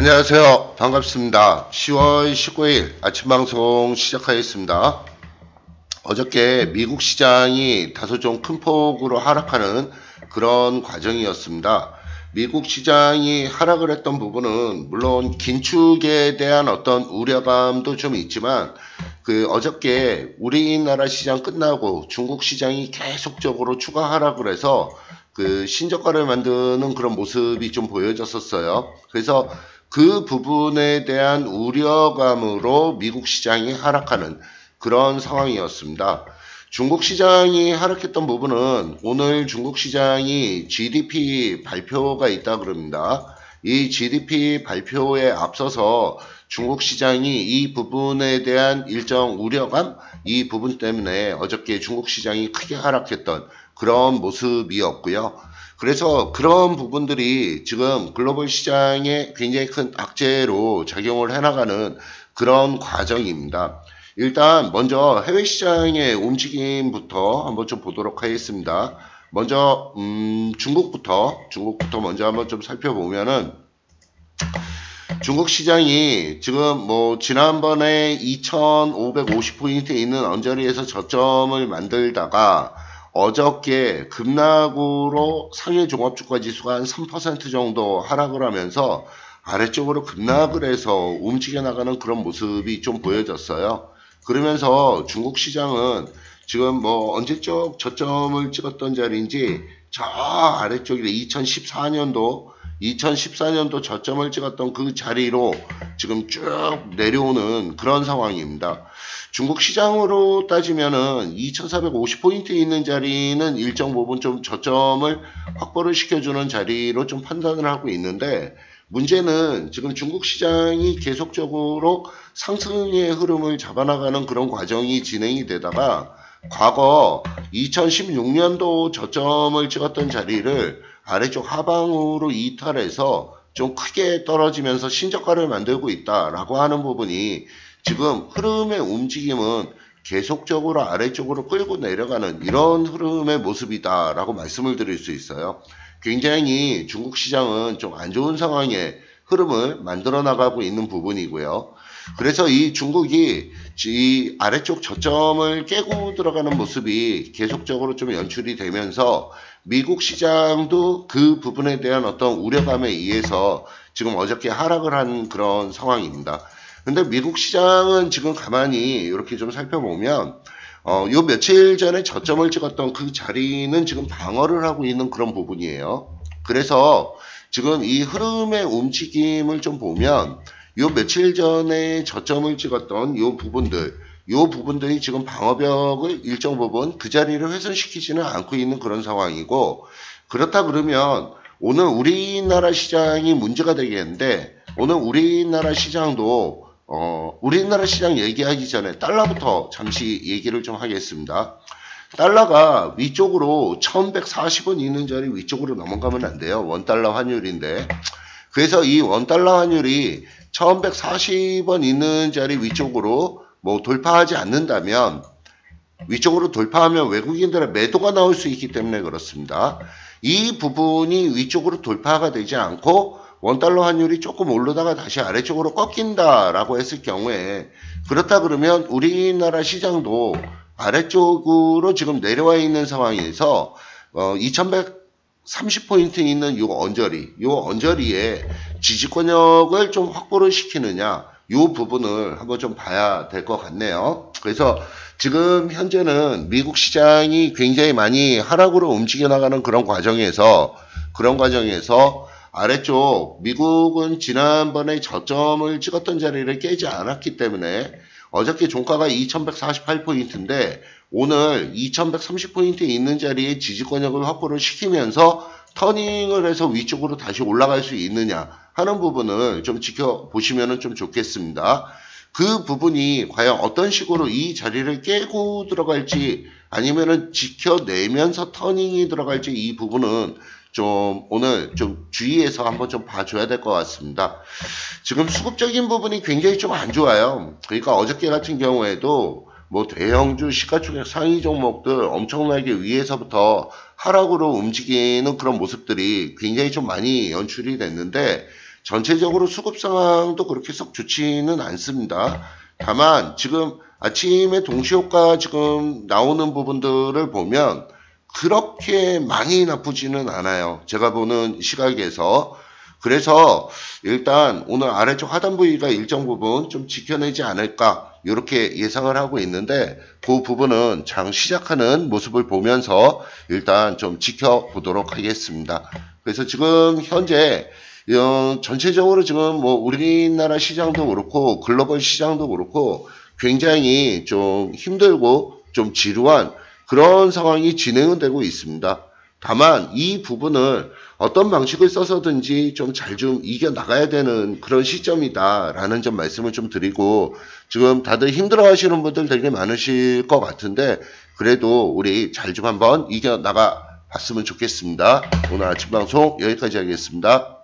안녕하세요. 반갑습니다. 10월 19일 아침 방송 시작하겠습니다. 어저께 미국 시장이 다소 좀 큰 폭으로 하락하는 그런 과정이었습니다. 미국 시장이 하락을 했던 부분은 물론 긴축에 대한 어떤 우려감도 좀 있지만 어저께 우리나라 시장 끝나고 중국 시장이 계속적으로 추가 하락을 해서 신저가를 만드는 그런 모습이 좀 보여졌었어요. 그래서 그 부분에 대한 우려감으로 미국 시장이 하락하는 그런 상황이었습니다. 중국 시장이 하락했던 부분은 오늘 중국 시장이 GDP 발표가 있다 그럽니다. 이 GDP 발표에 앞서서 중국 시장이 이 부분에 대한 일정 우려감, 이 부분 때문에 어저께 중국 시장이 크게 하락했던 그런 모습이었고요. 그래서 그런 부분들이 지금 글로벌 시장에 굉장히 큰 악재로 작용을 해나가는 그런 과정입니다. 일단 먼저 해외 시장의 움직임부터 한번 좀 보도록 하겠습니다. 먼저 중국부터 먼저 한번 좀 살펴보면은 중국 시장이 지금 지난번에 2550포인트에 있는 언저리에서 저점을 만들다가 어저께 급락으로 상해 종합주가 지수가 한 3% 정도 하락을 하면서 아래쪽으로 급락을 해서 움직여 나가는 그런 모습이 좀 보여졌어요. 그러면서 중국 시장은 지금 언제적 저점을 찍었던 자리인지 저 아래쪽에 2014년도 저점을 찍었던 그 자리로 지금 쭉 내려오는 그런 상황입니다. 중국 시장으로 따지면은 2450포인트에 있는 자리는 일정 부분 좀 저점을 확보를 시켜주는 자리로 좀 판단을 하고 있는데, 문제는 지금 중국 시장이 계속적으로 상승의 흐름을 잡아나가는 그런 과정이 진행이 되다가 과거 2016년도 저점을 찍었던 자리를 아래쪽 하방으로 이탈해서 좀 크게 떨어지면서 신저가를 만들고 있다라고 하는 부분이 지금 흐름의 움직임은 계속적으로 아래쪽으로 끌고 내려가는 이런 흐름의 모습이다라고 말씀을 드릴 수 있어요. 굉장히 중국 시장은 좀 안 좋은 상황의 흐름을 만들어 나가고 있는 부분이고요. 그래서 이 중국이 이 아래쪽 저점을 깨고 들어가는 모습이 계속적으로 좀 연출이 되면서 미국 시장도 그 부분에 대한 어떤 우려감에 의해서 지금 어저께 하락을 한 그런 상황입니다. 근데 미국 시장은 지금 가만히 이렇게 좀 살펴보면 요 며칠 전에 저점을 찍었던 그 자리는 지금 방어를 하고 있는 그런 부분이에요. 그래서 지금 이 흐름의 움직임을 좀 보면 요 며칠 전에 저점을 찍었던 요 부분들이 지금 방어벽을 일정 부분 그 자리를 훼손시키지는 않고 있는 그런 상황이고, 그렇다 그러면 오늘 우리나라 시장이 문제가 되겠는데, 오늘 우리나라 시장도 우리나라 시장 얘기하기 전에 달러부터 잠시 얘기를 좀 하겠습니다. 달러가 위쪽으로 1140원 있는 자리 위쪽으로 넘어가면 안 돼요. 원달러 환율인데. 그래서 이 원달러 환율이 1140원 있는 자리 위쪽으로 돌파하지 않는다면, 위쪽으로 돌파하면 외국인들의 매도가 나올 수 있기 때문에 그렇습니다. 이 부분이 위쪽으로 돌파가 되지 않고 원달러 환율이 조금 오르다가 다시 아래쪽으로 꺾인다라고 했을 경우에, 그렇다 그러면 우리나라 시장도 아래쪽으로 지금 내려와 있는 상황에서 2130포인트 있는 요 언저리에 지지권역을 좀 확보를 시키느냐, 요 부분을 한번 좀 봐야 될 것 같네요. 그래서 지금 현재는 미국 시장이 굉장히 많이 하락으로 움직여 나가는 그런 과정에서 아래쪽 미국은 지난번에 저점을 찍었던 자리를 깨지 않았기 때문에 어저께 종가가 2148포인트인데 오늘 2130포인트에 있는 자리에 지지권역을 확보를 시키면서 터닝을 해서 위쪽으로 다시 올라갈 수 있느냐 하는 부분을 좀 지켜보시면 좀 좋겠습니다. 그 부분이 과연 어떤 식으로 이 자리를 깨고 들어갈지 아니면은 지켜내면서 터닝이 들어갈지, 이 부분은 좀 오늘 좀 주의해서 한번 좀 봐줘야 될 것 같습니다. 지금 수급적인 부분이 굉장히 좀 안 좋아요. 그러니까 어저께 같은 경우에도 대형주 시가총액 상위 종목들 엄청나게 위에서부터 하락으로 움직이는 그런 모습들이 굉장히 좀 많이 연출이 됐는데, 전체적으로 수급 상황도 그렇게 썩 좋지는 않습니다. 다만 지금 아침에 동시효과 지금 나오는 부분들을 보면 그렇게 많이 나쁘지는 않아요. 제가 보는 시각에서. 그래서 일단 오늘 아래쪽 하단 부위가 일정 부분 좀 지켜내지 않을까 이렇게 예상을 하고 있는데 그 부분은 장 시작하는 모습을 보면서 일단 좀 지켜보도록 하겠습니다. 그래서 지금 현재 전체적으로 지금 뭐 우리나라 시장도 그렇고 글로벌 시장도 그렇고 굉장히 좀 힘들고 좀 지루한 그런 상황이 진행은 되고 있습니다. 다만 이 부분을 어떤 방식을 써서든지 좀 잘 좀 이겨나가야 되는 그런 시점이다라는 점 말씀을 좀 드리고 지금 다들 힘들어 하시는 분들 되게 많으실 것 같은데 그래도 우리 잘 좀 한번 이겨나가 봤으면 좋겠습니다. 오늘 아침 방송 여기까지 하겠습니다.